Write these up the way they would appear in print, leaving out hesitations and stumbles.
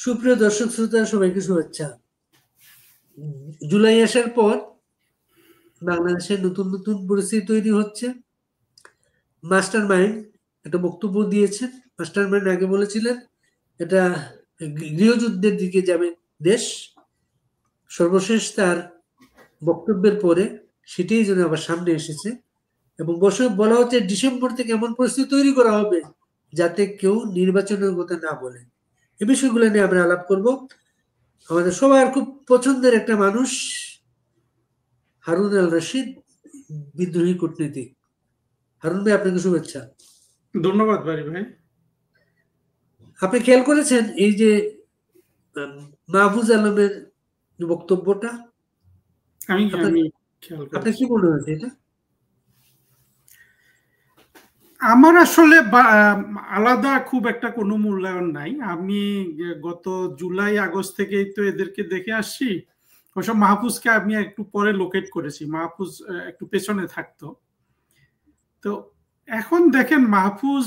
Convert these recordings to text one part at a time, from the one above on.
সুপ্রিয় দর্শক শ্রোতা সবাইকে শুভেচ্ছা। জুলাই আসার পর বাংলাদেশে নতুন নতুন পরিস্থিতি তৈরি হচ্ছে। মাস্টার মাইন্ড একটা বক্তব্য দিয়েছেন। মাস্টার মাইন্ড আগে বলেছিলেন এটা গৃহযুদ্ধের দিকে যাবে দেশ। সর্বশেষ তার বক্তব্যের পরে সেটাই যেন আবার সামনে এসেছে এবং বলা হচ্ছে ডিসেম্বর থেকে এমন পরিস্থিতি তৈরি করা হবে যাতে কেউ নির্বাচনের কথা না বলে। এই বিষয়গুলো নিয়ে আমরা আলাপ করব। আমাদের সবার খুব পছন্দের একটা মানুষ হারুন আল রশিদ, বিদ্রোহী কূটনীতিক। হারুন ভাই, আপনাকে শুভেচ্ছা। ধন্যবাদ ভাই। আপনি খেয়াল করেছেন এই যে মাহফুজ আলমের বক্তব্যটা? আপনার কি মনে হয়েছে এটা? আমার আসলে আলাদা খুব একটা কোনো মূল্যায়ন নাই। আমি গত জুলাই আগস্ট থেকেই তো এদেরকে দেখে আসছি। ওসব মাহফুজকে আমি একটু পরে লোকেট করেছি, মাহফুজ একটু পেছনে থাকতো। তো এখন দেখেন মাহফুজ,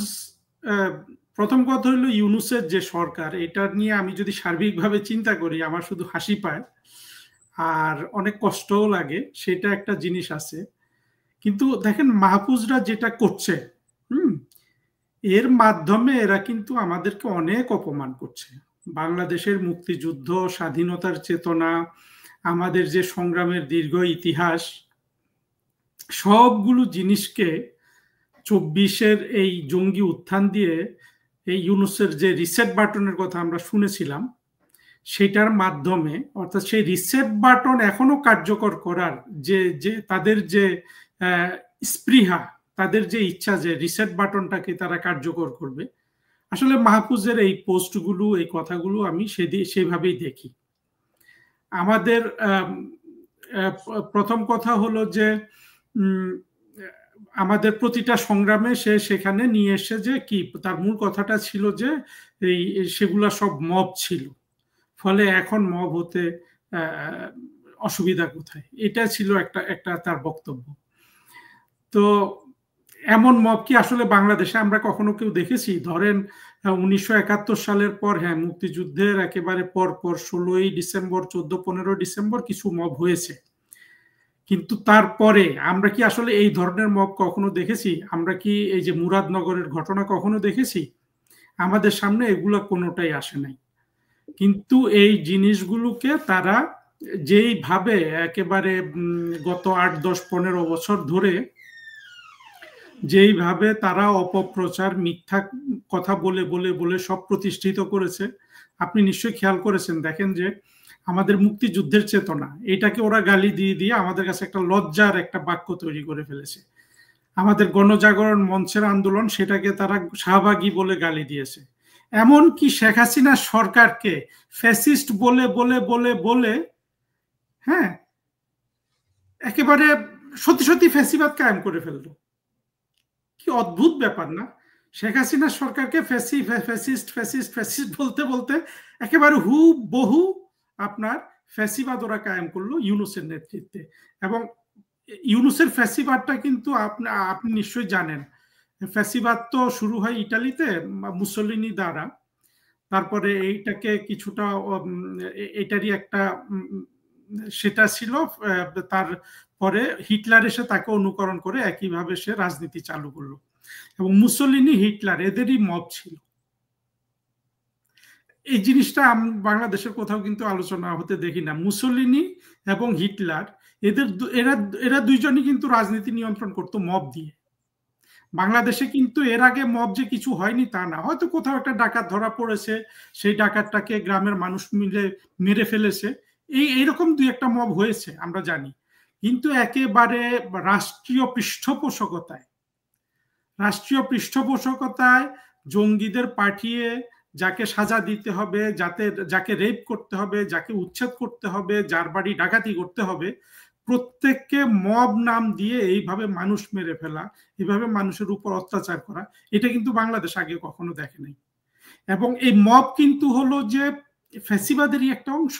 প্রথম কথা হলো ইউনূসের যে সরকার, এটা নিয়ে আমি যদি সার্বিকভাবে চিন্তা করি আমার শুধু হাসি পায় আর অনেক কষ্টও লাগে, সেটা একটা জিনিস আছে। কিন্তু দেখেন মাহফুজরা যেটা করছে, এর মাধ্যমে এরা কিন্তু আমাদেরকে অনেক অপমান করছে। বাংলাদেশের মুক্তিযুদ্ধ, স্বাধীনতার চেতনা, আমাদের যে সংগ্রামের দীর্ঘ ইতিহাস, সবগুলো জিনিসকে ২৪-এর এই জঙ্গি উত্থান দিয়ে এই ইউনূসের যে রিসেট বাটনের কথা আমরা শুনেছিলাম, সেটার মাধ্যমে, অর্থাৎ সেই রিসেট বাটন এখনো কার্যকর করার যে তাদের যে স্পৃহা, তাদের যে ইচ্ছা যে রিসেট বাটনটাকে তারা কার্যকর করবে, আসলে মাহফুজের এই পোস্টগুলো, এই কথাগুলো আমি সেভাবেই দেখি। আমাদের প্রথম কথা হলো যে আমাদের প্রতিটা সংগ্রামে সে সেখানে নিয়ে এসে যে কি তার মূল কথাটা ছিল যে সেগুলা সব মব ছিল, ফলে এখন মব হতে অসুবিধা কোথায়, এটা ছিল একটা তার বক্তব্য। তো এমন মব কি আসলে বাংলাদেশে আমরা কখনো কেউ দেখেছি? ধরেন 1971 সালের পর, হ্যাঁ, মুক্তিযুদ্ধের একেবারে পর 16ই ডিসেম্বর, 14-15 ডিসেম্বর কিছু মব হয়েছে, কিন্তু তারপরে আমরা কি আসলে এই ধরনের মব কখনো দেখেছি? আমরা কি এই যে মুরাদনগরের ঘটনা কখনো দেখেছি? আমাদের সামনে এগুলো কোনোটাই আসে নাই। কিন্তু এই জিনিসগুলোকে তারা যেইভাবে একেবারে গত 8, 10, 15 বছর ধরে যেইভাবে তারা অপপ্রচার, মিথ্যা কথা বলে বলে বলে সব প্রতিষ্ঠিত করেছে, আপনি নিশ্চয়ই খেয়াল করেছেন। দেখেন যে আমাদের মুক্তিযুদ্ধের চেতনা, এটাকে ওরা গালি দিয়ে দিয়ে আমাদের কাছে একটা লজ্জার একটা বাক্য তৈরি করে ফেলেছে। আমাদের গণজাগরণ মঞ্চের আন্দোলন, সেটাকে তারা শাহবাগী বলে গালি দিয়েছে। এমনকি শেখ হাসিনা সরকারকে ফ্যাসিস্ট বলে বলে বলে বলে, হ্যাঁ, একেবারে সত্যি সত্যি ফ্যাসিবাদ কায়েম করে ফেললো। কি অদ্ভুত ব্যাপার না? শেখ হাসিনা সরকারকে ফ্যাসিস্ট ফ্যাসিস্ট ফ্যাসিস্ট বলতে বলতে একেবারে হুবহু আপনার ফ্যাসিবাদ ওরা কায়েম করলো ইউনূসের নেতৃত্বে। এবং ইউনূসের ফ্যাসিবাদটা কিন্তু আপনি নিশ্চয়ই জানেন, ফ্যাসিবাদ তো শুরু হয় ইটালিতে মুসোলিনি দ্বারা, তারপরে এইটাকে কিছুটা এটারই একটা সেটা ছিল, তার পরে হিটলার এসে তাকে অনুকরণ করে একইভাবে সে রাজনীতি চালু করলো। এবং মুসোলিনি, হিটলার এদেরই মত ছিল। এই জিনিসটা বাংলাদেশের কোথাও কিন্তু আলোচনা হতে দেখি না। মুসোলিনি এবং হিটলার, এরা দুইজনই কিন্তু রাজনীতি নিয়ন্ত্রণ করতো মব দিয়ে। বাংলাদেশে কিন্তু এর আগে মব যে কিছু হয়নি তা না, হয়তো কোথাও একটা ডাকাত ধরা পড়েছে, সেই ডাকাতটাকে গ্রামের মানুষ মিলে মেরে ফেলেছে, এইরকম দুই একটা মব হয়েছে আমরা জানি। কিন্তু একেবারে রাষ্ট্রীয় পৃষ্ঠপোষকতায় জঙ্গিদের পাঠিয়ে যাকে সাজা দিতে হবে, যাকে রেপ করতে হবে, যাকে উচ্ছেদ করতে হবে, যার বাড়ি ডাকাতি করতে হবে, প্রত্যেককে মব নাম দিয়ে এইভাবে মানুষ মেরে ফেলা, এইভাবে মানুষের উপর অত্যাচার করা, এটা কিন্তু বাংলাদেশ আগে কখনো দেখে নাই। এবং এই মব কিন্তু হলো যে ফ্যাসিবাদেরই একটা অংশ।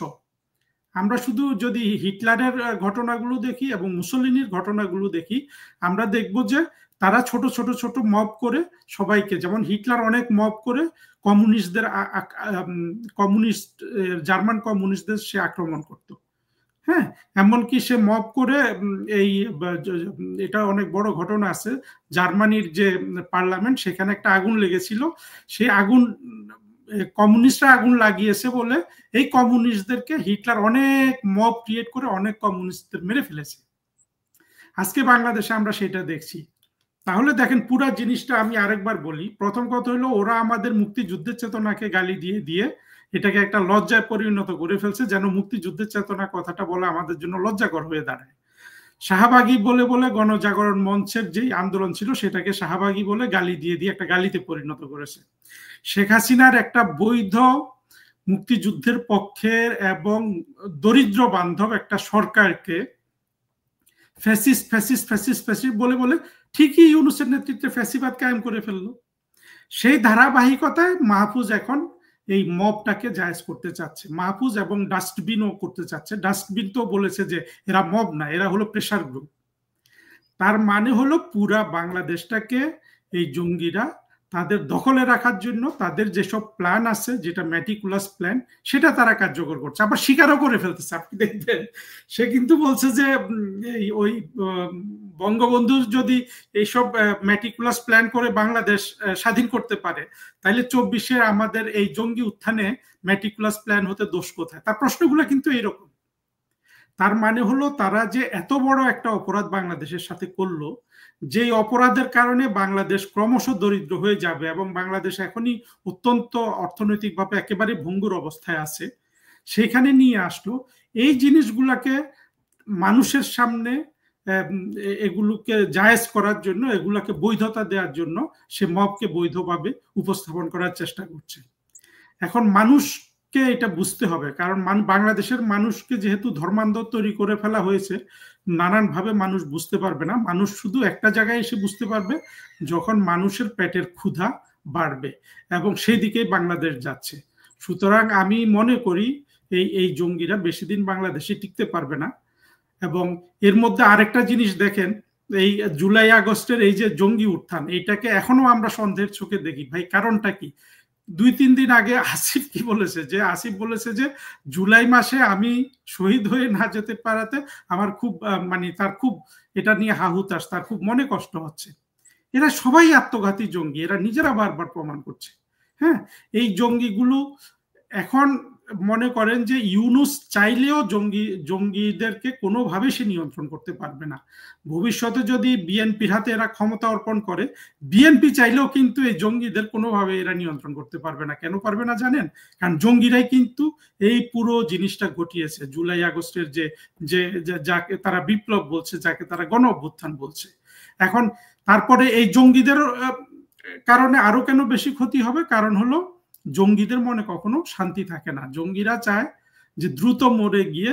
আমরা শুধু যদি হিটলারের ঘটনাগুলো দেখি এবং মুসলিনির ঘটনাগুলো দেখি, আমরা দেখব যে তারা ছোট ছোট ছোট মব করে সবাইকে, যেমন হিটলার অনেক মব করে কমিউনিস্টদের কমিউনিস্ট জার্মান কমিউনিস্টদের সে আক্রমণ করত। হ্যাঁ, এমনকি সে মব করে এই এটা অনেক বড় ঘটনা আছে, জার্মানির যে পার্লামেন্ট সেখানে একটা আগুন লেগেছিল, সেই আগুন কমিউনিস্টরা আগুন লাগিয়েছে বলে এই কমিউনিস্টদেরকে হিটলার অনেক মব ক্রিয়েট করে অনেক কমিউনিস্টদের মেরে ফেলেছে। আজকে বাংলাদেশে আমরা সেটা দেখছি। তাহলে দেখেন পুরো জিনিসটা আমি আরেকবার বলি। প্রথম কথা হলো ওরা আমাদের মুক্তিযুদ্ধের চেতনাকে গালি দিয়ে দিয়ে এটাকে একটা লজ্জায় পরিণত করে ফেলছে, যেন মুক্তিযুদ্ধের চেতনা কথাটা বলা আমাদের জন্য লজ্জাকর হয়ে দাঁড়ায়। শাহবাগী বলে বলে গণজাগরণ মঞ্চের যে আন্দোলন ছিল সেটাকে শাহবাগী বলে গালি দিয়ে দিয়ে একটা গালিতে পরিণত করেছে। শেখ হাসিনার একটা বৈধ মুক্তিযুদ্ধের পক্ষের এবং দরিদ্র বান্ধব একটা সরকারকে ফ্যাসিস্ট ফ্যাসিস্ট ফ্যাসিস্ট ফ্যাসিস্ট বলে বলে ঠিকই ইউনূসের নেতৃত্বে ফ্যাসিবাদ কায়েম করে ফেললো। সেই ধারাবাহিকতায় মাহফুজ এখন এই মবটাকে জায়েজ করতে চাচ্ছে, মাহফুজ এবং ডাস্টবিনও করতে চাচ্ছে। ডাস্টবিন তো বলেছে যে এরা মব না, এরা হলো প্রেসার গ্রুপ। তার মানে হলো পুরা বাংলাদেশটাকে এই জঙ্গিরা তাদের দখলে রাখার জন্য তাদের যেসব প্ল্যান আছে, যেটা ম্যাটিকুলাস প্ল্যান, সেটা তারা কার্যকর করছে, আবার স্বীকারও করে ফেলতেছে। আপনি দেখবেন সে কিন্তু বলছে যে ওই বঙ্গবন্ধু যদি এইসব ম্যাটিকুলাস প্ল্যান করে বাংলাদেশ স্বাধীন করতে পারে, তাহলে 24-এ আমাদের এই জঙ্গি উত্থানে ম্যাটিকুলাস প্ল্যান হতে দোষ কোথায়? তার প্রশ্নগুলো কিন্তু এইরকম। তার মানে হলো তারা যে এত বড় একটা অপরাধ বাংলাদেশের সাথে করলো, যে অপরাধের কারণে বাংলাদেশ ক্রমশ দরিদ্র হয়ে যাবে এবং বাংলাদেশ এখনই অত্যন্ত অর্থনৈতিকভাবে একেবারে ভঙ্গুর অবস্থায় আছে, সেখানে নিয়ে আসলো। এই জিনিসগুলাকে মানুষের সামনে এগুলোকে জায়েজ করার জন্য, এগুলাকে বৈধতা দেওয়ার জন্য সে মবকে বৈধভাবে উপস্থাপন করার চেষ্টা করছে। এখন মানুষকে এটা বুঝতে হবে, কারণ বাংলাদেশের মানুষকে যেহেতু ধর্মান্ধ তৈরি করে ফেলা হয়েছে, নানানভাবে মানুষ বুঝতে পারবে না। মানুষ শুধু একটা জায়গায় এসে বুঝতে পারবে যখন মানুষের পেটের ক্ষুধা বাড়বে, এবং সেই দিকেই বাংলাদেশ যাচ্ছে। সুতরাং আমি মনে করি এই জঙ্গিরা বেশি দিন বাংলাদেশে টিকতে পারবে না। এবং এর মধ্যে আরেকটা জিনিস দেখেন, এই জুলাই আগস্টের এই যে জঙ্গি উত্থান, এইটাকে এখনো আমরা সন্দেহের চোখে দেখি। ভাই কারণটা কি? 2-3 দিন আগে আসিফ কি বলেছে, যে আসিফ বলেছে যে জুলাই মাসে আমি শহীদ হয়ে না যেতে পারাতে আমার খুব মানে তার খুব এটা নিয়ে হাহুতাশ, তার খুব মনে কষ্ট হচ্ছে। এরা সবাই আত্মঘাতী জঙ্গি, এরা নিজেরা বারবার প্রমাণ করছে। হ্যাঁ, এই জঙ্গিগুলো এখন মনে করেন যে ইউনূস চাইলেও জঙ্গিদেরকে কোনোভাবে সে নিয়ন্ত্রণ করতে পারবে না। ভবিষ্যতে যদি বিএনপির হাতে এরা ক্ষমতা অর্পণ করে, বিএনপি চাইলেও কিন্তু এই জঙ্গিদের কোনোভাবে এরা নিয়ন্ত্রণ করতে পারবে না। কেন পারবে না জানেন? কারণ জঙ্গিরাই কিন্তু এই পুরো জিনিসটা ঘটিয়েছে। জুলাই আগস্টের যে যাকে তারা বিপ্লব বলছে, যাকে তারা গণ অভ্যুত্থান বলছে। এখন তারপরে এই জঙ্গিদের কারণে আরো কেন বেশি ক্ষতি হবে? কারণ হলো জঙ্গিদের মনে কখনো শান্তি থাকে না। জঙ্গিরা চায় যে দ্রুত মরে গিয়ে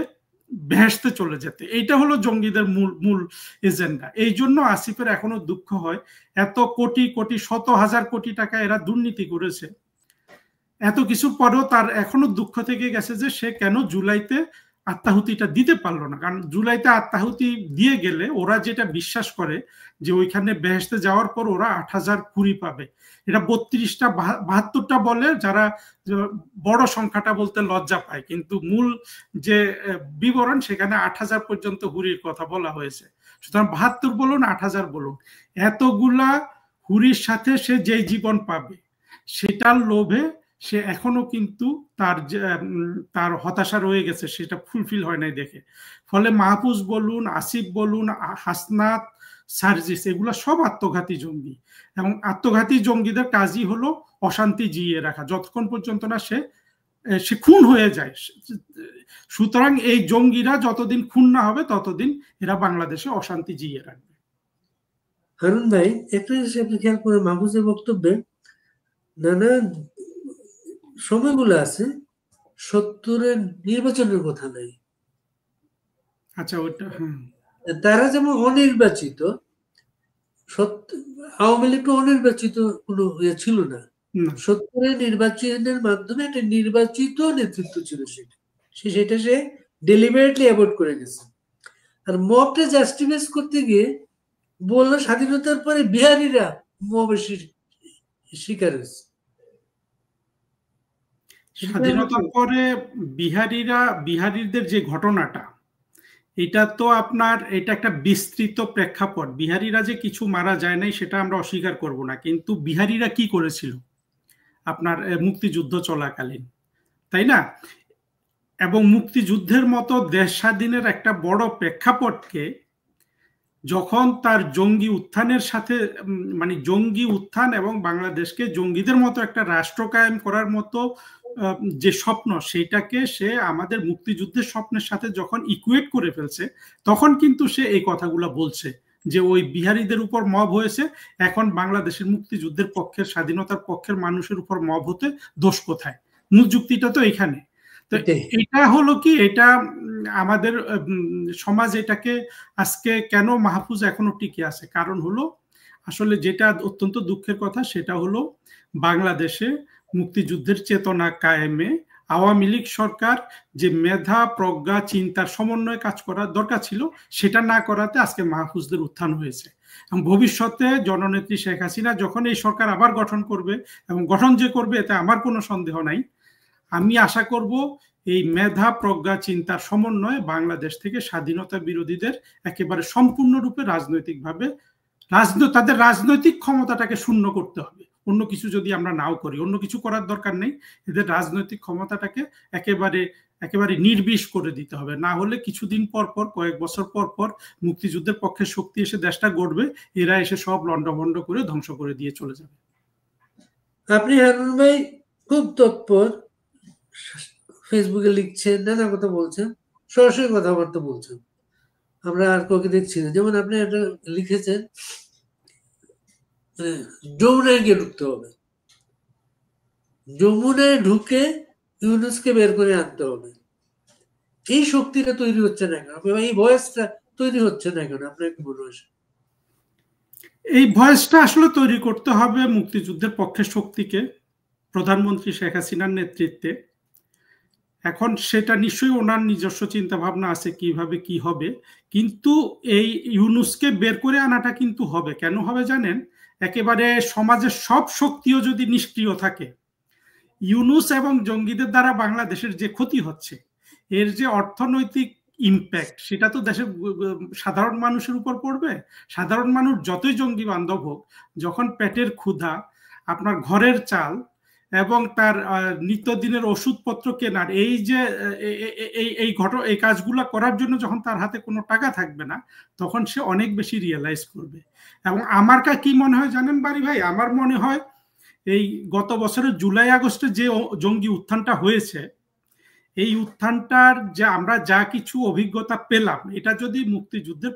বেহেশতে চলে যেতে। এইটা হলো জঙ্গিদের মূল এজেন্ডা। এই জন্য আসিফের এখনো দুঃখ হয়, এত কোটি কোটি শত হাজার কোটি টাকা এরা দুর্নীতি করেছে, এত কিছুর পরেও তার এখনো দুঃখ থেকে গেছে যে সে কেন জুলাইতে আত্মাহুতিটা দিতে পারলো না। কারণ জুলাইতে আত্মাহুতি দিয়ে গেলে ওরা যেটা বিশ্বাস করে যে ওইখানে বেহেশতে যাওয়ার পর ওরা 8,000 হুরি পাবে। এটা 32টা 72টা বলে, যারা বড় সংখ্যাটা বলতে লজ্জা পায়, কিন্তু মূল যে বিবরণ সেখানে 8,000 পর্যন্ত হুরির কথা বলা হয়েছে। সুতরাং 72 বলুন 8,000 বলুন, এতগুলা হুরির সাথে সে যেই জীবন পাবে সেটার লোভে সে এখনো কিন্তু তার হতাশা রয়ে গেছে, সেটা ফুলফিল হয় নাই দেখে। ফলে মাহফুজ বলুন, আসিফ বলুন, হাসনাত, সার্জিস, এগুলো সব আত্মঘাতী জঙ্গি। এবং আত্মঘাতী জঙ্গিদের কাজই হলো অশান্তি জিইয়ে রাখা, যতক্ষণ পর্যন্ত না সে খুন হয়ে যায়। সুতরাং এই জঙ্গিরা যতদিন খুন না হবে ততদিন এরা বাংলাদেশে অশান্তি জিইয়ে রাখবে। হারুন ভাই, একটা জিনিস আপনি খেয়াল করে মাহফুজের বক্তব্যে নানা সময়গুলো আছে, 70-এর নির্বাচনের কথা নাই। আচ্ছা, ওটা তারা যেমন অনির্বাচিত, আওয়ামী লীগ অনির্বাচিত কোনো ইয়ে ছিল না। 70-এর নির্বাচনের মাধ্যমে একটা নির্বাচিত নেতৃত্ব ছিল, সেটা সে ডেলিবারেটলি অ্যাভয়েড করে গেছে। আর মবটা জাস্টিফাইজ করতে গিয়ে বললো স্বাধীনতার পরে বিহারিরা মবের শিকার হয়েছে। স্বাধীনতার পরে বিহারিদের যে ঘটনাটা, এটা তো আপনার এটা একটা বিস্তৃত প্রেক্ষাপট। বিহারিরা যে কিছু মারা যায় নাই সেটা আমরা অস্বীকার করব না, কিন্তু বিহারিরা কি করেছিল আপনার মুক্তিযুদ্ধ চলাকালীন, তাই না? এবং মুক্তিযুদ্ধের মতো দেশ স্বাধীনের একটা বড় প্রেক্ষাপটকে যখন তার জঙ্গি উত্থানের সাথে মানে জঙ্গি উত্থান এবং বাংলাদেশকে জঙ্গিদের মতো একটা রাষ্ট্র কায়েম করার মতো যে স্বপ্ন, সেটাকে সে আমাদের মুক্তিযুদ্ধের স্বপ্নের সাথে যখন ইকুয়েট করে ফেলছে, তখন কিন্তু সে এই কথাগুলো বলছে যে ওই বিহারীদের উপর মব হয়েছে, এখন বাংলাদেশের মুক্তিযুদ্ধের পক্ষের, স্বাধীনতার পক্ষের মানুষের উপর মব হতে দোষ কোথায়? মূল যুক্তিটা তো এখানে। তো এটা হলো কি, এটা আমাদের সমাজ এটাকে আজকে কেন মাহফুজ এখনো টিকে আছে, কারণ হলো আসলে যেটা অত্যন্ত দুঃখের কথা, সেটা হলো বাংলাদেশে মুক্তিযুদ্ধের চেতনা কায়েমে আওয়ামী লীগ সরকার যে মেধা, প্রজ্ঞা, চিন্তার সমন্বয়ে কাজ করার দরকার ছিল, সেটা না করাতে আজকে মাহফুজদের উত্থান হয়েছে। এবং ভবিষ্যতে জননেত্রী শেখ হাসিনা যখন এই সরকার আবার গঠন করবে, এবং গঠন যে করবে এতে আমার কোনো সন্দেহ নাই, আমি আশা করব এই মেধা, প্রজ্ঞা, চিন্তার সমন্বয়ে বাংলাদেশ থেকে স্বাধীনতা বিরোধীদের একেবারে সম্পূর্ণরূপে রাজনৈতিকভাবে তাদের রাজনৈতিক ক্ষমতাটাকে শূন্য করতে হবে। অন্য কিছু যদি আমরা নাও করি, অন্য কিছু করার দরকার নেই, এদের রাজনৈতিক ক্ষমতাটাকে একেবারে নির্বিষ করে দিতে হবে। না হলে কিছুদিন পর পর, কয়েক বছর পর পর মুক্তিযুদ্ধের পক্ষে শক্তি এসে দেশটা গড়বে, এরা এসে সব লন্ডভন্ড করে ধ্বংস করে দিয়ে চলে যাবে। আপনি হারুন ভাই খুব তৎপর, ফেসবুকে লিখছেন, নানা কথা বলছেন, সরাসরি কথাবার্তা বলছেন, আমরা আর কাউকে দেখছি না। যেমন আপনি একটা লিখেছেন যমুনায় গিয়ে ঢুকতে হবে, যমুনায় ঢুকে ইউনুসকে বের করে আনতে হবে। এই শক্তিটা তৈরি হচ্ছে না কেন? এই ভয়েসটা তৈরি হচ্ছে না কেন? আপনার কি মনে হয়? এই ভয়েসটা আসলে তৈরি করতে হবে মুক্তিযুদ্ধের পক্ষের শক্তিকে, প্রধানমন্ত্রী শেখ হাসিনার নেতৃত্বে। এখন সেটা নিশ্চয়ই ওনার নিজস্ব চিন্তা ভাবনা আছে কিভাবে কি হবে, কিন্তু এই ইউনুসকে বের করে আনাটা কিন্তু হবে। কেন হবে জানেন? একেবারে সমাজের সব শক্তিও যদি নিষ্ক্রিয় থাকে, ইউনুস এবং জঙ্গিদের দ্বারা বাংলাদেশের যে ক্ষতি হচ্ছে, এর যে অর্থনৈতিক ইম্প্যাক্ট, সেটা তো দেশের সাধারণ মানুষের উপর পড়বে। সাধারণ মানুষ যতই জঙ্গি বান্ধব হোক, যখন পেটের ক্ষুধা, আপনার ঘরের চাল এবং তার নিত্যদিনের ওষুধপত্র কেনার এই কাজগুলো করার জন্য যখন তার হাতে কোনো টাকা থাকবে না, তখন সে অনেক বেশি রিয়েলাইজ করবে। এবং আমার কি মনে হয় জানেন বাড়ি ভাই? আমার মনে হয় এই গত বছরের জুলাই আগস্টে যে জঙ্গি উত্থানটা হয়েছে, এই উত্থানটার যে আমরা যা কিছু অভিজ্ঞতা পেলাম, এটা যদি মুক্তিযুদ্ধের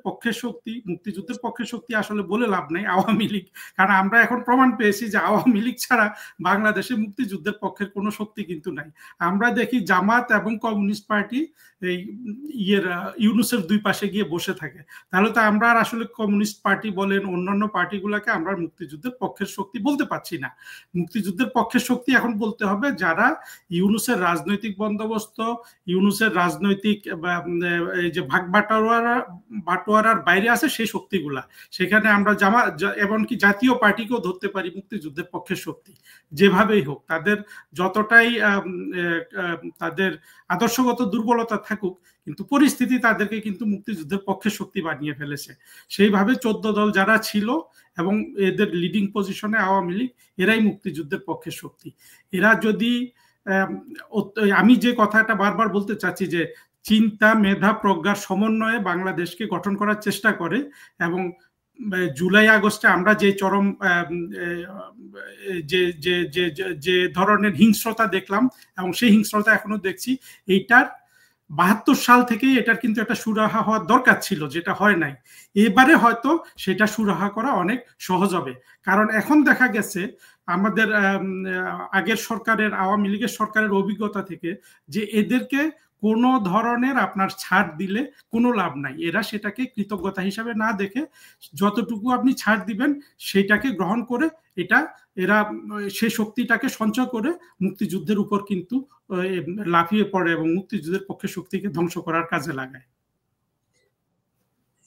পক্ষে শক্তি আসলে বলে লাভ নাই, আওয়ামী লীগ, কারণ আমরা এখন প্রমাণ পেয়েছি যে আওয়ামী লীগ ছাড়া বাংলাদেশে মুক্তিযুদ্ধের পক্ষের কোনো শক্তি কিন্তু নাই। আমরা দেখি জামাত এবং কমিউনিস্ট পার্টি এই ইউনুসের দুই পাশে গিয়ে বসে থাকে। তাহলে তো আমরা আসলে কমিউনিস্ট পার্টি বলেন, অন্যান্য পার্টিগুলোকে আমরা মুক্তিযুদ্ধের পক্ষের শক্তি বলতে পারছি না। মুক্তিযুদ্ধের পক্ষের শক্তি এখন বলতে হবে যারা ইউনুসের রাজনৈতিক বন্দোবস্ত, ইউনুসের রাজনৈতিক যে ভাগ বাটোয়ারার বাইরে আছে সেই শক্তিগুলা। সেখানে আমরা এমনকি জাতীয় পার্টিকেও ধরতে পারি মুক্তিযুদ্ধের পক্ষের শক্তি। যেভাবেই হোক, তাদের যতটাই তাদের আদর্শগত দুর্বলতা থাকুক, কিন্তু পরিস্থিতি তাদেরকে কিন্তু মুক্তিযুদ্ধের পক্ষের শক্তি বানিয়ে ফেলেছে। সেইভাবে 14 দল যারা ছিল এবং এদের লিডিং পজিশনে আওয়ামী লীগ, এরাই মুক্তিযুদ্ধের পক্ষের শক্তি। এরা যদি, আমি যে কথাটা বারবার বলতে চাচ্ছি, যে চিন্তা, মেধা, প্রজ্ঞার সমন্বয়ে বাংলাদেশকে গঠন করার চেষ্টা করে, এবং জুলাই আগস্টে আমরা যে চরম যে ধরনের হিংস্রতা দেখলাম, এবং সেই হিংস্রতা এখনো দেখছি, এইটার 72 সাল থেকেই এটার কিন্তু একটা সুরাহা হওয়ার দরকার ছিল, যেটা হয় নাই। এবারে হয়তো সেটা সুরাহা করা অনেক সহজ হবে, কারণ এখন দেখা গেছে আমাদের আগের সরকারের, আওয়ামী লীগের সরকারের অভিজ্ঞতা থেকে, যে এদেরকে কোনো ধরনের আপনার ছাড় দিলে কোনো লাভ নাই। এরা সেটাকে কৃতজ্ঞতা হিসাবে না দেখে যতটুকু আপনি ছাড় দিবেন সেটাকে গ্রহণ করে এরা সেই শক্তিটাকে সঞ্চয় করে মুক্তিযুদ্ধের উপর কিন্তু লাফিয়ে পড়ে এবং মুক্তিযুদ্ধের পক্ষে শক্তিকে ধ্বংস করার কাজে লাগায়।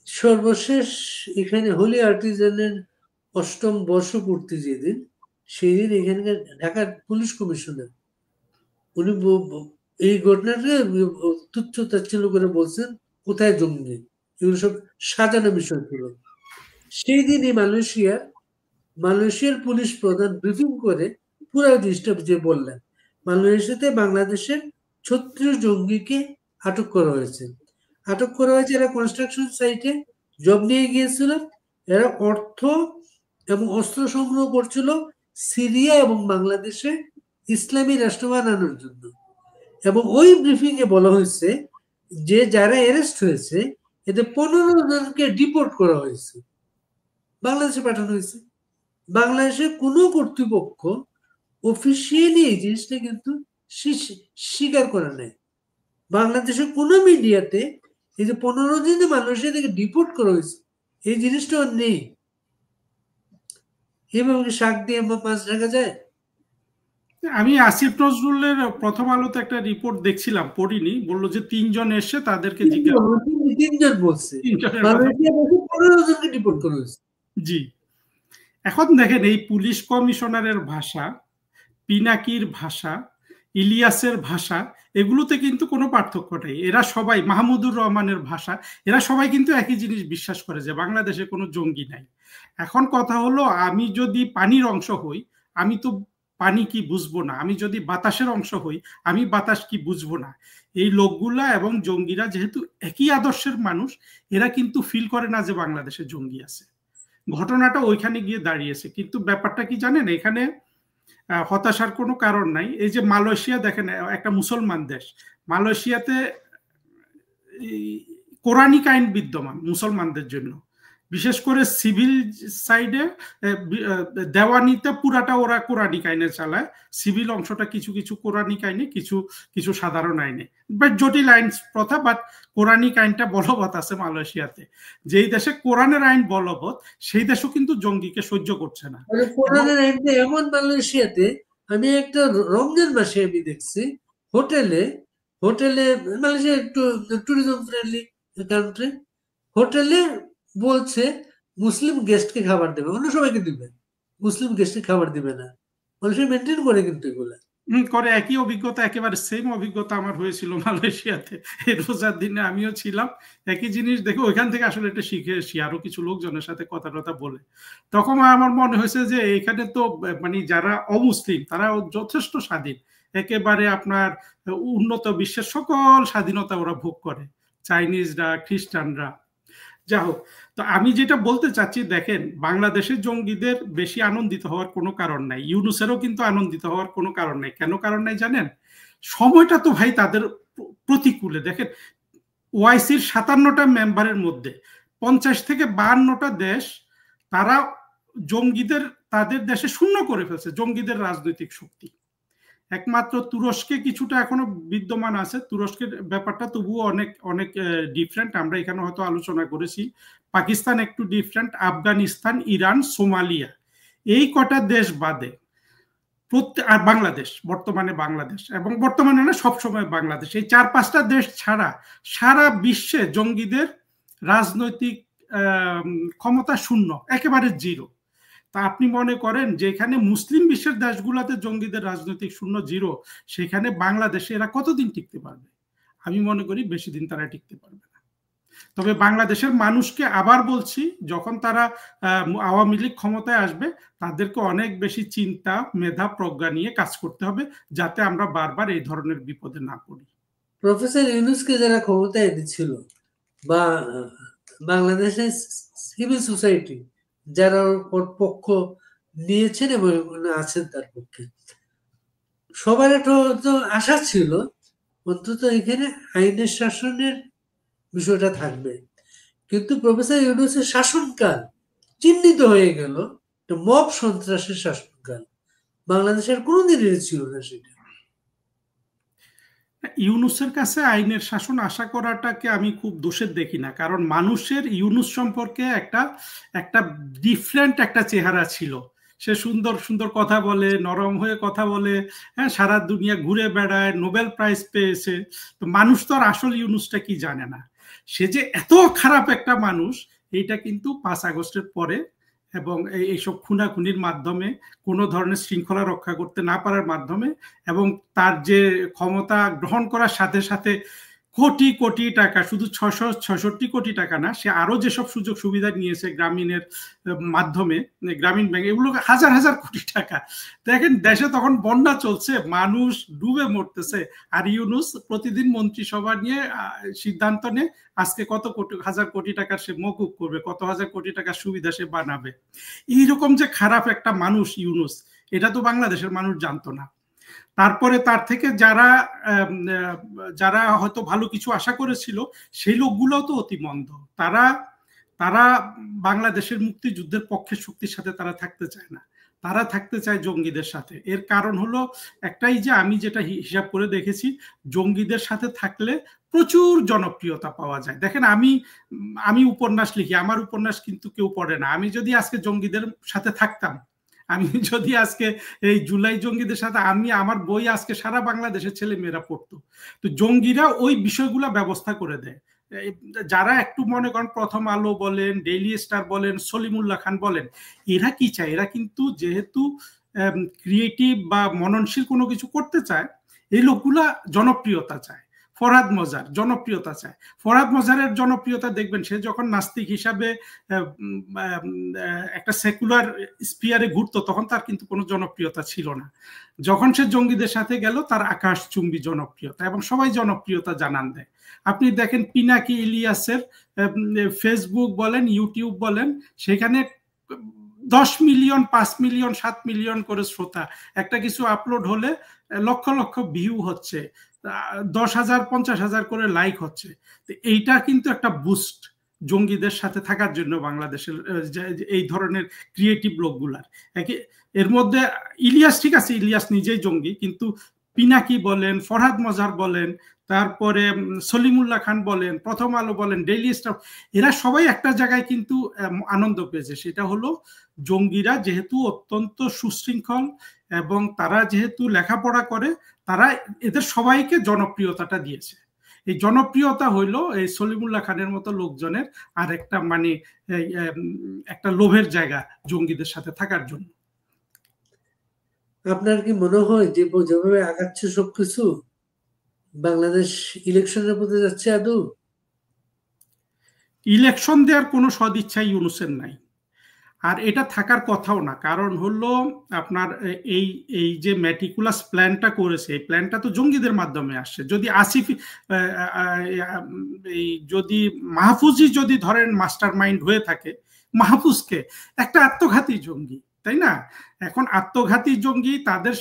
সর্বশেষ এখানে হোলি আর্টিজানের ৮ম বর্ষপূর্তি যেদিন, সেই দিন এখানকার ঢাকার পুলিশ কমিশনার উনি এই ঘটনাটা তুচ্ছ তাচ্ছিল্য করে বলছেন কোথায় জঙ্গি, এগুলো সব সাজানো বিষয় ছিল। সেই দিনই মালয়েশিয়ার পুলিশ প্রধান ব্রিফিং করে পুরো জিনিসটা যে বললেন, মালয়েশিয়াতে বাংলাদেশের ৩৬ জঙ্গিকে আটক করা হয়েছে। এরা কনস্ট্রাকশন সাইটে জব নিয়ে গিয়েছিল। এরা অর্থ এবং অস্ত্র সংগ্রহ করছিল সিরিয়া এবং বাংলাদেশে ইসলামী রাষ্ট্র বানানোর জন্য। এবং ওই ব্রিফিং এ বলা হয়েছে যে যারা অ্যারেস্ট হয়েছে এতে ১৫ জনকে ডিপোর্ট করা হয়েছে, বাংলাদেশে পাঠানো হয়েছে। বাংলাদেশের কোনো কর্তৃপক্ষ অফিসিয়ালি এই জিনিসটা কিন্তু স্বীকার করে নেয়। বাংলাদেশের কোনো মিডিয়াতে এই যে ১৫ জনে মালয়েশিয়া থেকে ডিপোর্ট করা হয়েছে এই জিনিসটা নেই। এভাবে শাক দিয়ে মাছ ঢাকা যায়? আমি আসিফ নজরুলের প্রথম আলোতে একটা রিপোর্ট দেখছিলাম, পড়িনি, বললো যে ৩ জন এসে তাদেরকে জিজ্ঞাসা, ৩ জন বলছে মালয়েশিয়া থেকে ১৫ জনকে ডিপোর্ট করা হয়েছে। জি। এখন দেখেন এই পুলিশ কমিশনারের ভাষা, পিনাকির ভাষা, ইলিয়াসের ভাষা, এগুলোতে কিন্তু কোনো পার্থক্য নেই। এরা সবাই, মাহমুদুর রহমানের ভাষা, এরা সবাই কিন্তু একই জিনিস বিশ্বাস করে যে বাংলাদেশে কোনো জঙ্গি নাই। এখন কথা হলো, আমি যদি পানির অংশ হই আমি তো পানি কি বুঝবো না, আমি যদি বাতাসের অংশ হই আমি বাতাস কি বুঝবো না। এই লোকগুলা এবং জঙ্গিরা যেহেতু একই আদর্শের মানুষ, এরা কিন্তু ফিল করে না যে বাংলাদেশে জঙ্গি আছে। ঘটনাটা ওইখানে গিয়ে দাঁড়িয়েছে। কিন্তু ব্যাপারটা কি জানেন, এখানে হতাশার কোনো কারণ নাই। এই যে মালয়েশিয়া দেখেন, একটা মুসলমান দেশ, মালয়েশিয়াতে কোরআনিক আইন বিদ্যমান মুসলমানদের জন্য, বিশেষ করে সিভিল সাইডে, দেওয়ানিতে পুরাটা ওরা কোরআনিক আইনে চালায়, সিভিল অংশটা কিছু কিছু কোরআনিক আইনে, কিছু কিছু সাধারণ আইনে, বাট জটিল আইন প্রথা, বাট কোরআনিক আইনটা বলবৎ আছে মালয়েশিয়াতে। যেই দেশে কোরআনের আইন বলবৎ সেই দেশও কিন্তু জঙ্গিকে সহ্য করছে না। কোরআনের আইনটা এমন মালয়েশিয়াতে, আমি একটা রমজান মাসে আমি দেখছি হোটেলে, মালয়েশিয়া একটু ট্যুরিজম ফ্রেন্ডলি কান্ট্রি, হোটেলে বলছে মুসলিম গেস্টকে খাবার দেবে, অন্য সবাইকে দিবে, মুসলিম গেস্টকে খাবার দিবে না। মালয়েশিয়া মেনটেন করে কিন্তু এগুলা করে। একই অভিজ্ঞতা, একেবারে সেম অভিজ্ঞতা আমার হয়েছিল মালয়েশিয়াতে। এই রোজার দিনে আমিও ছিলাম, একই জিনিস দেখে ওইখান থেকে আসলে এটা শিখে এসেছি, আরো কিছু লোকজনের সাথে কথা টথা বলে। তখন আমার মনে হয়েছে যে এখানে তো মানে যারা অমুসলিম তারা যথেষ্ট স্বাধীন, একেবারে আপনার উন্নত বিশ্বের সকল স্বাধীনতা ওরা ভোগ করে, চাইনিজরা, খ্রিস্টানরা। যা হোক, তো আমি যেটা বলতে চাচ্ছি, দেখেন বাংলাদেশের জঙ্গিদের বেশি আনন্দিত হওয়ার কোনো কারণ নাই, ইউনূসেরও কিন্তু আনন্দিত হওয়ার কোনো কারণ নাই। কেন কারণ নাই জানেন? সময়টা তো ভাই তাদের প্রতিকূলে। দেখেন ওআইসির ৫৭টা মেম্বারের মধ্যে ৫০ থেকে ৫২টা দেশ তারা জঙ্গিদের তাদের দেশে শূন্য করে ফেলছে, জঙ্গিদের রাজনৈতিক শক্তি। একমাত্র তুরস্কে কিছুটা এখনো বিদ্যমান আছে, তুরস্কের ব্যাপারটা তবুও অনেক অনেক ডিফারেন্ট, আমরা এখানে হয়তো আলোচনা করেছি। পাকিস্তান একটু ডিফারেন্ট, আফগানিস্তান, ইরান, সোমালিয়া, এই কটা দেশ বাদে আর বাংলাদেশ, বর্তমানে না, সবসময় বাংলাদেশ, এই ৪-৫টা দেশ ছাড়া সারা বিশ্বে জঙ্গিদের রাজনৈতিক ক্ষমতা শূন্য, একেবারে জিরো। তা আপনি মনে করেন যেখানে মুসলিম বিশ্বের দেশগুলোতে জঙ্গিদের রাজনৈতিক শূন্য, জিরো, সেখানে বাংলাদেশে এরা কতদিন টিকতে পারবে? আমি মনে করি বেশি দিন তারা টিকতে পারবে না। তবে বাংলাদেশের মানুষকে আবার বলছি, যখন তারা আওয়ামী লীগ ক্ষমতায় আসবে তাদেরকে অনেক বেশি চিন্তা, মেধা, প্রজ্ঞা নিয়ে কাজ করতে হবে, যাতে আমরা বারবার এই ধরনের বিপদে না পড়ি। প্রফেসর ইউনূসকে যারা ক্ষমতায় দিচ্ছিল বা বাংলাদেশের সিভিল সোসাইটি যারা ওর পক্ষ নিয়েছেন এবং আছেন তার পক্ষে, সবার একটা আশা ছিল অন্তত এখানে আইনের শাসনের বিষয়টা থাকবে। কিন্তু প্রফেসর ইউনূসের শাসনকাল চিহ্নিত হয়ে গেল মব সন্ত্রাসের শাসনকাল। বাংলাদেশের কোনোদিনের ছিল না সেটা। ইউনূসের কাছে আইনের শাসন আশা করাটাকে আমি খুব দোষের দেখি না, কারণ মানুষের ইউনূস সম্পর্কে একটা একটা ডিফারেন্ট একটা চেহারা ছিল। সে সুন্দর সুন্দর কথা বলে, নরম হয়ে কথা বলে, হ্যাঁ, সারা দুনিয়া ঘুরে বেড়ায়, নোবেল প্রাইজ পেয়েছে। তো মানুষ তো আর আসল ইউনূসটা কি জানে না। সে যে এত খারাপ একটা মানুষ, এইটা কিন্তু 5 আগস্টের পরে এবং এইসব খুনাখুনির মাধ্যমে, কোনো ধরনের শৃঙ্খলা রক্ষা করতে না পারার মাধ্যমে, এবং তার যে ক্ষমতা গ্রহণ করার সাথে সাথে কোটি কোটি টাকা, শুধু 666 কোটি টাকা না, সে আরো যেসব সুযোগ সুবিধা নিয়েছে গ্রামীণের মাধ্যমে, গ্রামীণ ব্যাংক, এগুলো হাজার হাজার কোটি টাকা। দেখেন দেশে তখন বন্যা চলছে, মানুষ ডুবে মরতেছে, আর ইউনূস প্রতিদিন মন্ত্রিসভা নিয়ে সিদ্ধান্ত নেয় আজকে কত কোটি হাজার কোটি টাকার সে মকুব করবে, কত হাজার কোটি টাকার সুবিধা সে বানাবে। এইরকম যে খারাপ একটা মানুষ ইউনূস, এটা তো বাংলাদেশের মানুষ জানতো না। তারপরে তার থেকে যারা যারা হয়তো ভালো কিছু আশা করেছিল, সেই লোকগুলো তো অতি মন্দ। তারা তারা বাংলাদেশের মুক্তিযুদ্ধের পক্ষের শক্তির সাথে তারা থাকতে চায় না, তারা থাকতে চায় জঙ্গিদের সাথে। এর কারণ হলো একটাই, যে আমি যেটা হিসাব করে দেখেছি, জঙ্গিদের সাথে থাকলে প্রচুর জনপ্রিয়তা পাওয়া যায়। দেখেন, আমি উপন্যাস লিখি, আমার উপন্যাস কিন্তু কেউ পড়ে না। আমি যদি আজকে জঙ্গিদের সাথে থাকতাম, আমি যদি আজকে এই জুলাই জঙ্গিদের সাথে, আমার বই আজকে সারা বাংলাদেশের ছেলে মেয়েরা পড়তো। তো জঙ্গিরা ওই বিষয়গুলো ব্যবস্থা করে দেয়। যারা একটু মনে করেন প্রথম আলো বলেন, ডেইলি স্টার বলেন, সলিমুল্লাহ খান বলেন, এরা কি চায়? এরা কিন্তু যেহেতু ক্রিয়েটিভ বা মননশীল কোনো কিছু করতে চায়, এই লোকগুলা জনপ্রিয়তা চায়। ফরহাদ মজার জনপ্রিয়তা চায়। ফরহাদ মজারের জনপ্রিয়তা দেখবেন, সে যখন নাস্তিক হিসাবে একটা সেকুলার স্পিয়ারে ঘুরতো, তখন তার কিন্তু কোনো জনপ্রিয়তা ছিল না। যখন সে জঙ্গিদের সাথে গেল, তার আকাশচুম্বী জনপ্রিয়তা, এবং সবাই জনপ্রিয়তা জানান দেয়। আপনি দেখেন পিনাকি ইলিয়াসের ফেসবুক বলেন, ইউটিউব বলেন, সেখানে 10 মিলিয়ন, 5 মিলিয়ন, 7 মিলিয়ন করে শ্রোতা। একটা কিছু আপলোড হলে লক্ষ লক্ষ ভিউ হচ্ছে, 10,000, 50,000 করে লাইক হচ্ছে। এইটা কিন্তু একটা বুস্ট জঙ্গিদের সাথে থাকার জন্য বাংলাদেশের এই ধরনের ক্রিয়েটিভ লোকগুলার। এর মধ্যে ইলিয়াস, ঠিক আছে, ইলিয়াস নিজেই জঙ্গি, কিন্তু পিনাকি বলেন, ফরহাদ মজার বলেন, তারপরে সলিমুল্লাহ খান বলেন, প্রথম আলো বলেন, ডেইলি স্টার, এরা সবাই একটা জায়গায় কিন্তু আনন্দ পেয়েছে। সেটা হলো জঙ্গিরা যেহেতু অত্যন্ত সুশৃঙ্খল এবং তারা যেহেতু লেখাপড়া করে, তারা এদের সবাইকে জনপ্রিয়তাটা দিয়েছে। এই জনপ্রিয়তা হইলো এই সলিমুল্লাহ খানের মতো লোকজনের আর একটা মানে একটা লোভের জায়গা জঙ্গিদের সাথে থাকার জন্য। আপনার কি মনে হয় যে যেভাবে আগাচ্ছে সবকিছু, বাংলাদেশ ইলেকশনের পথে যাচ্ছে আদৌ? ইলেকশন দেওয়ার কোনো সদিচ্ছা ইউনূসের নাই, আর এটা থাকার কথাও না। কারণ হলো আপনার এই এই যে ম্যাটিকুলাস প্ল্যানটা করেছে, এই প্ল্যানটা তো জঙ্গিদের মাধ্যমে আসছে। যদি আসিফ এই যদি মাহফুজই যদি ধরেন মাস্টার মাইন্ড হয়ে থাকে, মাহফুজকে একটা আত্মঘাতী জঙ্গি, তাই না? এখন আত্মঘাতী জঙ্গি, তাদের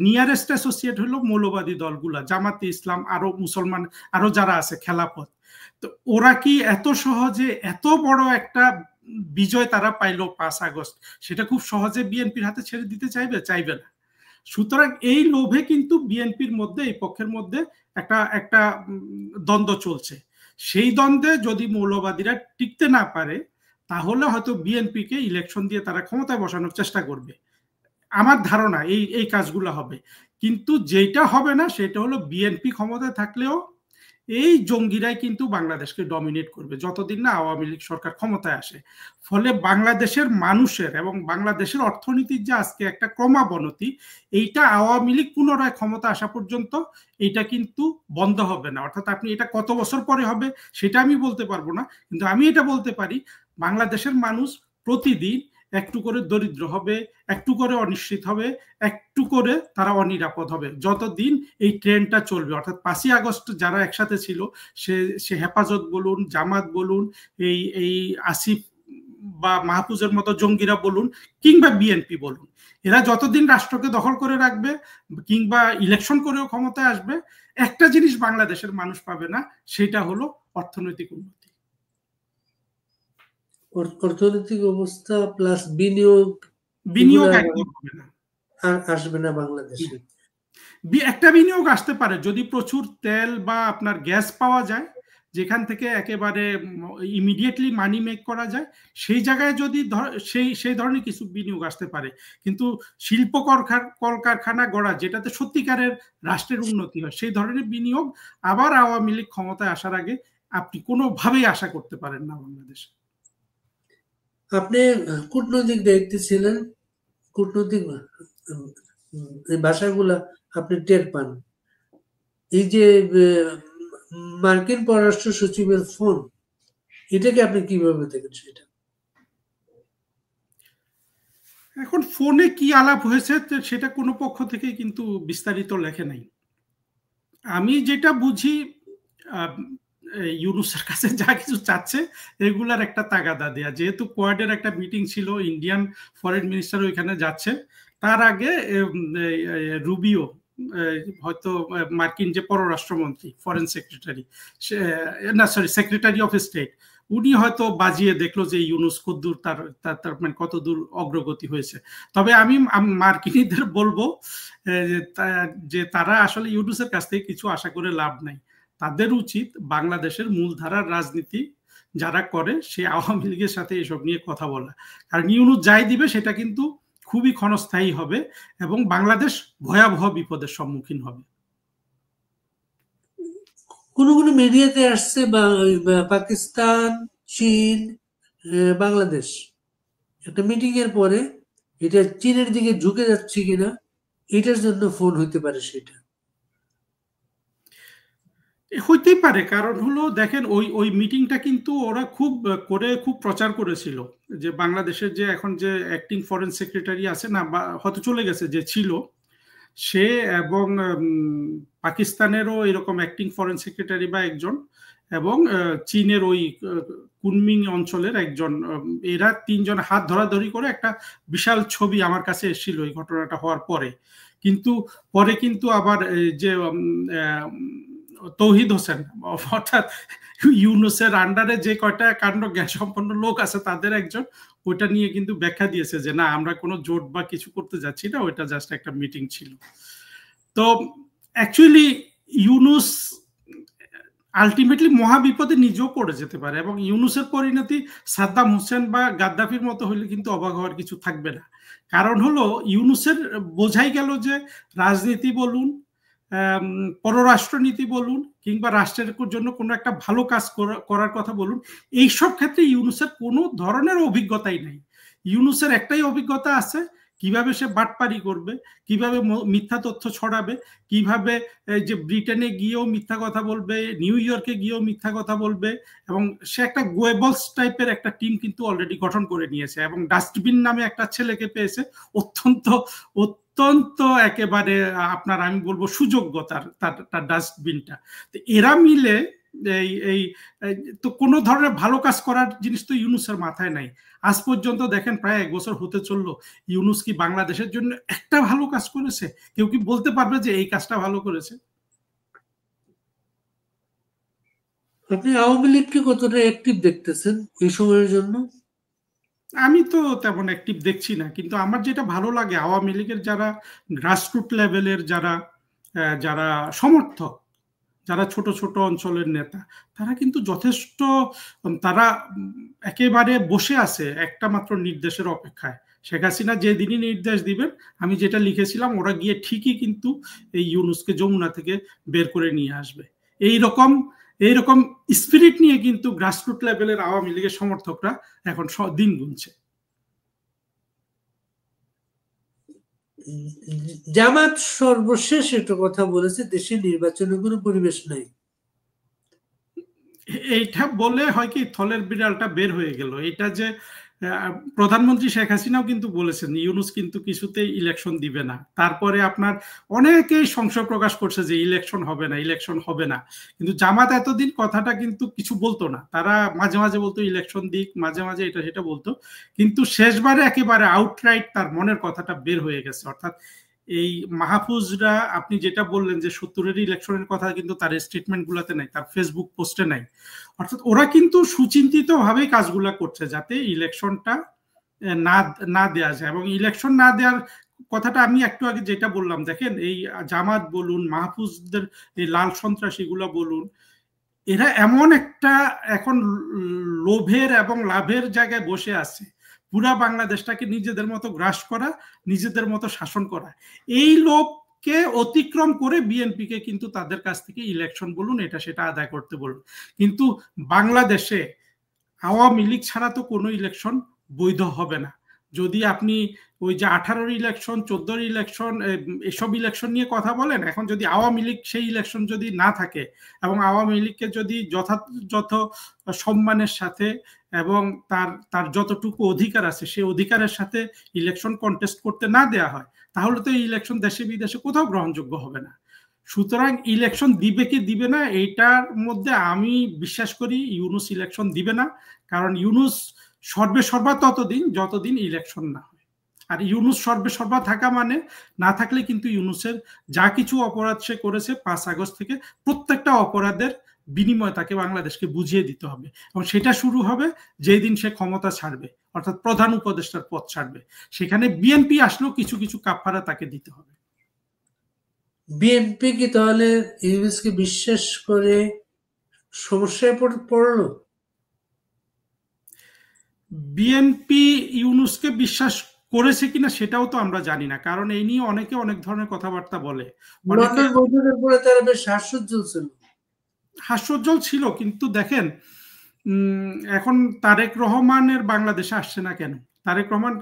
নিয়ারেস্ট অ্যাসোসিয়েট হলো মৌলবাদী দলগুলা, জামাতে ইসলাম, আরো মুসলমান আরো যারা আছে, খেলাফত। তো ওরা কি এত সহজে এত বড় একটা বিজয় তারা পাইলো 5 আগস্ট, সেটা খুব সহজে বিএনপির হাতে ছেড়ে দিতে চাইবে? চাইবে না। সুতরাং এই লোভে কিন্তু বিএনপির মধ্যে, এই পক্ষের মধ্যে একটা একটা দ্বন্দ্ব চলছে। সেই দ্বন্দ্বে যদি মৌলবাদীরা টিকতে না পারে, তাহলে হয়তো বিএনপিকে ইলেকশন দিয়ে তারা ক্ষমতায় বসানোর চেষ্টা করবে। আমার ধারণা এই এই কাজগুলো হবে। কিন্তু যেটা হবে না সেটা হলো বিএনপি ক্ষমতায় থাকলেও এই জঙ্গিরাই কিন্তু বাংলাদেশকে ডমিনেট করবে যতদিন না আওয়ামী লীগ সরকার ক্ষমতায় আসে। ফলে বাংলাদেশের মানুষের এবং বাংলাদেশের অর্থনীতির যে আজকে একটা ক্রমাবনতি, এইটা আওয়ামী লীগ পুনরায় ক্ষমতা আসা পর্যন্ত এইটা কিন্তু বন্ধ হবে না। অর্থাৎ আপনি এটা কত বছর পরে হবে সেটা আমি বলতে পারবো না, কিন্তু আমি এটা বলতে পারি, বাংলাদেশের মানুষ প্রতিদিন একটু করে দরিদ্র হবে, একটু করে অনিশ্চিত হবে, একটু করে তারা অনিরাপদ হবে যতদিন এই ট্রেনটা চলবে। অর্থাৎ 5ই আগস্ট যারা একসাথে ছিল, সে হেফাজত বলুন, জামাত বলুন, এই আসিফ বা মাহফুজের মতো জঙ্গিরা বলুন, কিংবা বিএনপি বলুন, এরা যতদিন রাষ্ট্রকে দখল করে রাখবে কিংবা ইলেকশন করেও ক্ষমতায় আসবে, একটা জিনিস বাংলাদেশের মানুষ পাবে না, সেটা হলো অর্থনৈতিক উন্নতি। অর্থনৈতিক অবস্থা প্লাস বিনিয়োগ একদম হবে না। আসবে না বাংলাদেশে। একটা বিনিয়োগ আসতে পারে যদি প্রচুর তেল বা আপনার গ্যাস পাওয়া যায়, যেখান থেকে একেবারে ইমিডিয়েটলি মানি মেক করা যায়, সেই জায়গায় যদি সেই ধরনের কিছু বিনিয়োগ আসতে পারে। কিন্তু শিল্প কলকারখানা গড়া, যেটাতে সত্যিকারের রাষ্ট্রের উন্নতি হয়, সেই ধরনের বিনিয়োগ আবার আওয়ামী লীগ ক্ষমতায় আসার আগে আপনি কোনোভাবেই আশা করতে পারেন না বাংলাদেশে। আপনি কূটনৈতিক দায়িত্বে ছিলেন, কূটনৈতিক ভাষাগুলা আপনি টের পান। এই যে মার্কিন পররাষ্ট্র সচিবের ফোন, এটাকে আপনি কিভাবে দেখেন সেটা? এখন ফোনে কি আলাপ হয়েছে সেটা কোনো পক্ষ থেকে কিন্তু বিস্তারিত লেখে নাই। আমি যেটা বুঝি ইউনূসের কাছে যা কিছু চাচ্ছে এগুলার একটা তাগাদা দেয়া, যেহেতু কোয়াডের একটা মিটিং ছিল, ইন্ডিয়ান ফরেন মিনিস্টার ওইখানে যাচ্ছে, তার আগে রুবিও হয়তো মার্কিন যে পররাষ্ট্রমন্ত্রী, ফরেন সেক্রেটারি, না সরি সেক্রেটারি অফ স্টেট, উনি হয়তো বাজিয়ে দেখলো যে ইউনূস কতদূর তার মানে কতদূর অগ্রগতি হয়েছে। তবে আমি মার্কিনীদের বলবো যে তারা আসলে ইউনূসের কাছ থেকে কিছু আশা করে লাভ নাই। তাদের উচিত বাংলাদেশের মূলধারার রাজনীতি যারা করে সে আওয়ামী লীগের সাথে এসব নিয়ে কথা বলা, কারণ ইউনূস যাই দিবে সেটা কিন্তু খুবই ক্ষণস্থায়ী হবে এবং বাংলাদেশ ভয়াবহ বিপদের সম্মুখীন হবে। কোনো কোনো মিডিয়াতে আসছে পাকিস্তান, চীন, বাংলাদেশ একটা মিটিং এর পরে এটা চীনের দিকে ঝুঁকে যাচ্ছে কিনা, এটার জন্য ফোন হইতে পারে সেটা। হইতেই পারে, কারণ হলো দেখেন ওই মিটিংটা কিন্তু ওরা খুব প্রচার করেছিল যে বাংলাদেশের যে এখন যে অ্যাক্টিং ফরেন সেক্রেটারি আছে না, বা হয়তো চলে গেছে, যে ছিল সে, এবং পাকিস্তানেরও এরকম অ্যাক্টিং ফরেন সেক্রেটারি বা একজন, এবং চীনের ওই কুনমিং অঞ্চলের একজন, এরা তিনজন হাত ধরাধরি করে একটা বিশাল ছবি আমার কাছে এসেছিল এই ঘটনাটা হওয়ার পরে। কিন্তু পরে কিন্তু আবার যে তৌহিদ হোসেন, অর্থাৎ ইউনূসের আন্ডারে যে কয়টা কাণ্ড জ্ঞান সম্পন্ন লোক আছে তাদের একজন, ওইটা নিয়ে কিন্তু ব্যাখ্যা দিয়েছে যে না, আমরা কোনো জোট বা কিছু করতে যাচ্ছি না, ওইটা জাস্ট একটা মিটিং ছিল। তো অ্যাকচুয়ালি ইউনূস আলটিমেটলি মহাবিপদে নিজেও পড়ে যেতে পারে, এবং ইউনূসের পরিণতি সাদ্দাম হোসেন বা গাদ্দাফির মতো হলে কিন্তু অবাক হওয়ার কিছু থাকবে না। কারণ হলো ইউনূসের বোঝাই গেল যে রাজনীতি বলুন, পররাষ্ট্রনীতি বলুন, কিংবা রাষ্ট্রের জন্য কোনো একটা ভালো কাজ করার কথা বলুন, এইসব ক্ষেত্রে ইউনূসের কোনো ধরনের অভিজ্ঞতাই নাই। ইউনূসের একটাই অভিজ্ঞতা আছে, কিভাবে সে বাটপারি করবে, কিভাবে মিথ্যা তথ্য ছড়াবে, কিভাবে যে ব্রিটেনে গিয়েও মিথ্যা কথা বলবে, নিউ ইয়র্কে গিয়েও মিথ্যা কথা বলবে, এবং সে একটা গোয়েবলস টাইপের একটা টিম কিন্তু অলরেডি গঠন করে নিয়েছে, এবং ডাস্টবিন নামে একটা ছেলেকে পেয়েছে, অত্যন্ত অত্যন্ত একেবারে আপনার আমি বলবো সুযোগ্য তার ডাস্টবিনটা। তো এরা মিলে এই তো কোনো ধরনের ভালো কাজ করার জিনিস তো ইউনূসের মাথায় নাই। আজ পর্যন্ত দেখেন প্রায় 1 বছর হতে চললো, ইউনূস কি বাংলাদেশের জন্য একটা ভালো কাজ করেছে? কেউ কি বলতে পারবে যে এই কাজটা ভালো করেছে? আপনি আওয়ামী লীগকে কতটা অ্যাক্টিভ দেখতেছেন এই সময়ের জন্য? আমি তো তেমন অ্যাক্টিভ দেখছি না, কিন্তু আমার যেটা ভালো লাগে আওয়ামী লীগের যারা গ্রাসরুট লেভেলের যারা যারা সমর্থক, যারা ছোট ছোট অঞ্চলের নেতা, তারা কিন্তু যথেষ্ট, তারা একেবারে বসে আছে একটা মাত্র নির্দেশের অপেক্ষায়। শেখ হাসিনা যেদিনই নির্দেশ দিবেন, আমি যেটা লিখেছিলাম, ওরা গিয়ে ঠিকই কিন্তু এই ইউনূসকে যমুনা থেকে বের করে নিয়ে আসবে। এইরকম এইরকম স্পিরিট নিয়ে কিন্তু গ্রাসরুট লেভেলের আওয়ামী লীগের সমর্থকরা এখন দিন গুনছে। জামাত সর্বশেষ একটা কথা বলেছে, দেশে নির্বাচনের কোনো পরিবেশ নাই। এইটা বলে হয় কি, থলের বিড়ালটা বের হয়ে গেল। এটা যে প্রধানমন্ত্রী শেখ হাসিনাও কিন্তু বলেছেন ইউনূস কিন্তু কিছুতেই ইলেকশন দিবে না। তারপরে আপনার অনেকেই সংশয় প্রকাশ করছে যে ইলেকশন হবে না, ইলেকশন হবে না। কিন্তু জামাত এতদিন কথাটা কিন্তু কিছু বলতো না, তারা মাঝে মাঝে বলতো ইলেকশন দিক, মাঝে মাঝে এটা সেটা বলতো, কিন্তু শেষবারে একেবারে আউটরাইট তার মনের কথাটা বের হয়ে গেছে। অর্থাৎ এই মাহফুজরা, আপনি যেটা বললেন যে 70-এর ইলেকশনের কথা কিন্তু তার স্টেটমেন্ট গুলাতে নাই, তার ফেসবুক পোস্টে নাই। অর্থাৎ ওরা কিন্তু সুচিন্তিত ভাবেই কাজগুলা করছে যাতে ইলেকশনটা না দেয়া যায়, এবং ইলেকশন না দেওয়ার কথাটা আমি একটু আগে যেটা বললাম, দেখেন এই জামাত বলুন, মাহফুজদের এই লাল সন্ত্রাসীগুলো বলুন, এরা এমন একটা এখন লোভের এবং লাভের জায়গায় বসে আছে, পুরা বাংলাদেশটাকে নিজেদের মতো গ্রাস করা, নিজেদের মতো শাসন করা। এই লোভকে অতিক্রম করে বিএনপিকে কিন্তু তাদের কাছ থেকে ইলেকশন বলুন এটা সেটা আদায় করতে বলুন। কিন্তু বাংলাদেশে আওয়ামী লীগ ছাড়া তো কোনো ইলেকশন বৈধ হবে না। যদি আপনি ওই যে 18-র ইলেকশন, 14-র ইলেকশন, এসব ইলেকশন নিয়ে কথা বলেন, এখন যদি আওয়ামী লীগ সেই ইলেকশন যদি না থাকে এবং আওয়ামী লীগকে যদি যথাযথ সম্মানের সাথে এবং তার যতটুকু অধিকার আছে সেই অধিকারের সাথে ইলেকশন কন্টেস্ট করতে না দেয়া হয়, তাহলে তো এই ইলেকশন দেশে বিদেশে কোথাও গ্রহণযোগ্য হবে না। সুতরাং ইলেকশন দিবে কি দিবে না এইটার মধ্যে আমি বিশ্বাস করি ইউনূস ইলেকশন দিবে না, কারণ ইউনূস সর্বে সর্বা ততদিন যতদিন ইলেকশন না হয়। আর ইউনূস সর্বে সর্বা থাকা মানে না থাকলে কিন্তু ইউনূসের যা কিছু অপরাধ সে করেছে 5 আগস্ট থেকে, প্রত্যেকটা অপরাধের বিনিময় তাকে বাংলাদেশকে বুঝিয়ে দিতে হবে, এবং সেটা শুরু হবে যেই দিন সে ক্ষমতা ছাড়বে, অর্থাৎ প্রধান উপদেষ্টার পদ ছাড়বে। সেখানে বিএনপি আসলেও কিছু কিছু কাফারা তাকে দিতে হবে। বিএনপি কি তাহলে ইউনূসকে বিশ্বাস করে সমস্যায় পড়লো? বিএনপি ইউনূসকে বিশ্বাস করেছে কিনা সেটাও তো আমরা জানি না, কারণ এই নিয়ে অনেকে অনেক ধরনের কথাবার্তা বলে। লন্ডন বৈঠকের পরে তারা বেশ হাস্যোজ্জ্বল ছিল। হাস্যোজ্জ্বল ছিল, কিন্তু দেখেন এখন তারেক রহমানের বাংলাদেশে আসছে না কেন? তারেক রহমান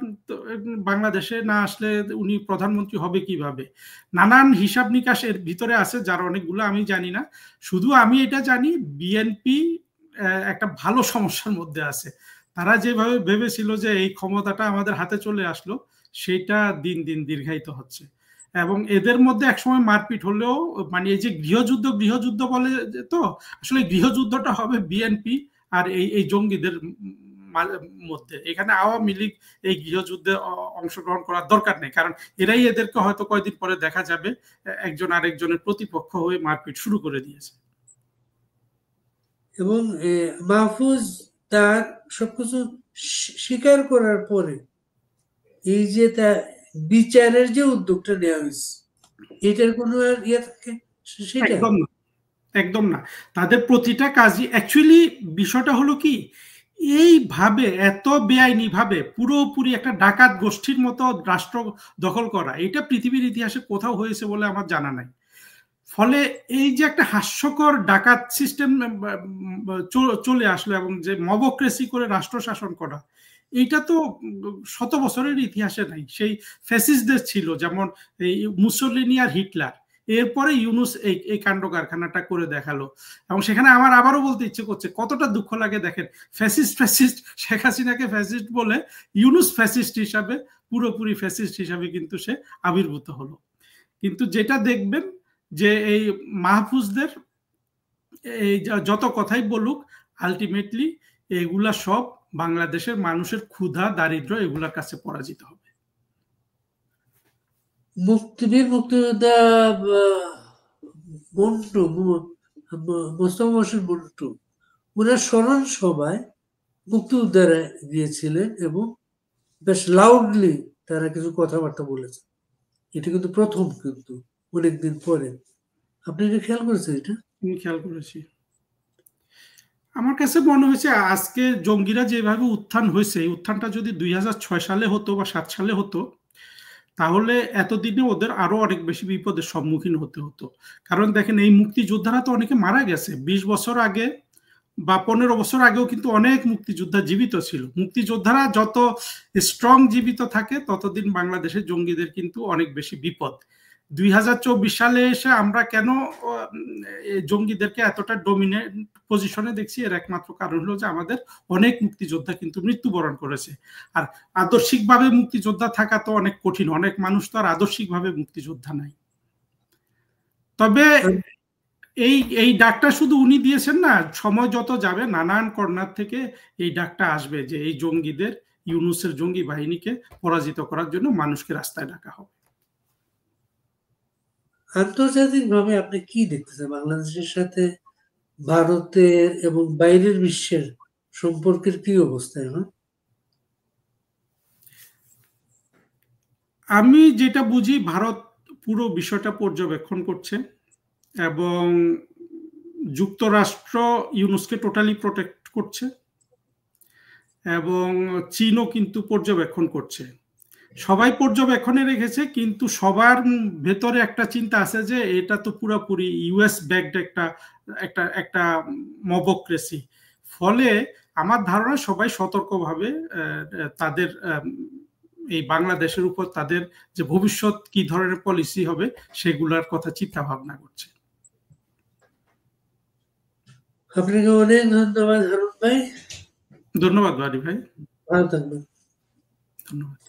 বাংলাদেশে না আসলে উনি প্রধানমন্ত্রী হবে কিভাবে? নানান হিসাব নিকাশ এর ভিতরে আছে, যার অনেকগুলো আমি জানি না। শুধু আমি এটা জানি বিএনপি একটা ভালো সমস্যার মধ্যে আছে। তারা যেভাবে ভেবেছিল যে এই ক্ষমতাটা আমাদের হাতে চলে আসলো, সেটা দিন দিন দীর্ঘায়িত হচ্ছে। এবং এদের মধ্যে একসময় মারপিট হলেও, মানে এই যে গৃহযুদ্ধ বলে তো, আসলে গৃহযুদ্ধটা হবে বিএনপি আর এই জঙ্গিদের মধ্যে। এখানে আওয়ামী লীগ এই গৃহযুদ্ধে অংশগ্রহণ করার দরকার নেই, কারণ এরাই এদেরকে হয়তো কয়েকদিন পরে দেখা যাবে একজন আরেকজনের প্রতিপক্ষ হয়ে মারপিট শুরু করে দিয়েছে। এবং মাহফুজ তার সবকিছু স্বীকার করার পরে এই যে তার বিচারের যে উদ্যোগটা নেওয়া হয়েছে, এটার কোনো আর ইয়ে থাকে? সেটা একদম না, একদম না। তাদের প্রতিটা কাজই অ্যাকচুয়ালি, বিষয়টা হলো কি, এইভাবে এত বেআইনি ভাবে পুরোপুরি একটা ডাকাত গোষ্ঠীর মতো রাষ্ট্র দখল করা, এটা পৃথিবীর ইতিহাসে কোথাও হয়েছে বলে আমার জানা নাই। ফলে এই যে একটা হাস্যকর ডাকাত সিস্টেম চলে আসলো, এবং যে মবক্রেসি করে রাষ্ট্র শাসন করা, এইটা তো শত বছরের ইতিহাসে নাই। সেই ফ্যাসিস্টদের ছিল, যেমন এই মুসোলিনি আর হিটলার, এরপরে ইউনূস এই কাণ্ড কারখানাটা করে দেখালো। এবং সেখানে আমার আবারও বলতে ইচ্ছে করছে, কতটা দুঃখ লাগে দেখেন, ফ্যাসিস্ট শেখ হাসিনাকে ফ্যাসিস্ট বলে ইউনূস ফ্যাসিস্ট হিসাবে, পুরোপুরি ফ্যাসিস্ট হিসাবে কিন্তু সে আবির্ভূত হলো। কিন্তু যেটা দেখবেন যে এই মাহফুজদের এই যত কথাই বলুক, আলটিমেটলি এগুলা সব বাংলাদেশের মানুষের ক্ষুধা, দারিদ্র এগুলার কাছে পরাজিত হবে। মুক্তিযোদ্ধা মন্টু, মোস্তফা মহসিন মন্টু, ওনার স্মরণ সভায় মুক্তিযোদ্ধারা গিয়েছিলেন এবং বেশ লাউডলি তারা কিছু কথাবার্তা বলেছে। এটা কিন্তু প্রথম, কিন্তু অনেকদিন পরে। আপনি এটা খেয়াল করেছেন? এটা আমি খেয়াল করেছি। আমার কাছে মনে হয়েছে আজকে জঙ্গিরা যেভাবে উত্থান হয়েছে, এই উত্থানটা যদি 2006 সালে হতো বা 7 সালে হতো, তাহলে এতদিনে ওদের আরো অনেক বেশি বিপদের সম্মুখীন হতে হতো। কারণ দেখেন, এই মুক্তিযোদ্ধারা তো অনেকে মারা গেছে 20 বছর আগে বা 15 বছর আগেও, কিন্তু অনেক মুক্তিযোদ্ধা জীবিত ছিল। মুক্তিযোদ্ধারা যত স্ট্রং জীবিত থাকে, ততদিন বাংলাদেশের জঙ্গিদের কিন্তু অনেক বেশি বিপদ। 2024 সালে এসে আমরা কেন জঙ্গিদেরকে এতটা ডমিনেন্ট পজিশনে দেখছি, এর একমাত্র কারণ হলো যে আমাদের অনেক মুক্তিযোদ্ধা কিন্তু মৃত্যুবরণ করেছে। আর আদর্শিকভাবে মুক্তিযোদ্ধা থাকা তো অনেক কঠিন, অনেক মানুষ তো আর আদর্শিকভাবে মুক্তিযোদ্ধা নাই। তবে এই ডাকটা শুধু উনি দিয়েছেন না, সময় যত যাবে নানান কর্নার থেকে এই ডাকটা আসবে যে এই জঙ্গিদের, ইউনূসের জঙ্গি বাহিনীকে পরাজিত করার জন্য মানুষকে রাস্তায় ডাকা হবে। আন্তর্জাতিকভাবে আপনি কি দেখতেছেন বাংলাদেশের সাথে ভারতের এবং বাইরের বিশ্বের সম্পর্কের কি অবস্থা এখন? আমি যেটা বুঝি, ভারত পুরো বিষয়টা পর্যবেক্ষণ করছে এবং যুক্তরাষ্ট্র ইউনুসকে টোটালি প্রোটেক্ট করছে এবং চীনও কিন্তু পর্যবেক্ষণ করছে। সবাই পর্যবেক্ষণে রেখেছে, কিন্তু সবার ভেতরে একটা চিন্তা আছে যে এটা তো পুরোপুরি ইউএস ব্যাকড একটা একটা একটা মবক্রেসি। ফলে আমার ধারণা সবাই সতর্কভাবে তাদের এই বাংলাদেশের উপর তাদের যে ভবিষ্যৎ কি ধরনের পলিসি হবে সেগুলোর কথা চিন্তা ভাবনা করছে। আপনাকে অনেক ধন্যবাদ হারুন ভাই। ধন্যবাদ বাড়ি ভাই। ভালো থাকবেন। ধন্যবাদ।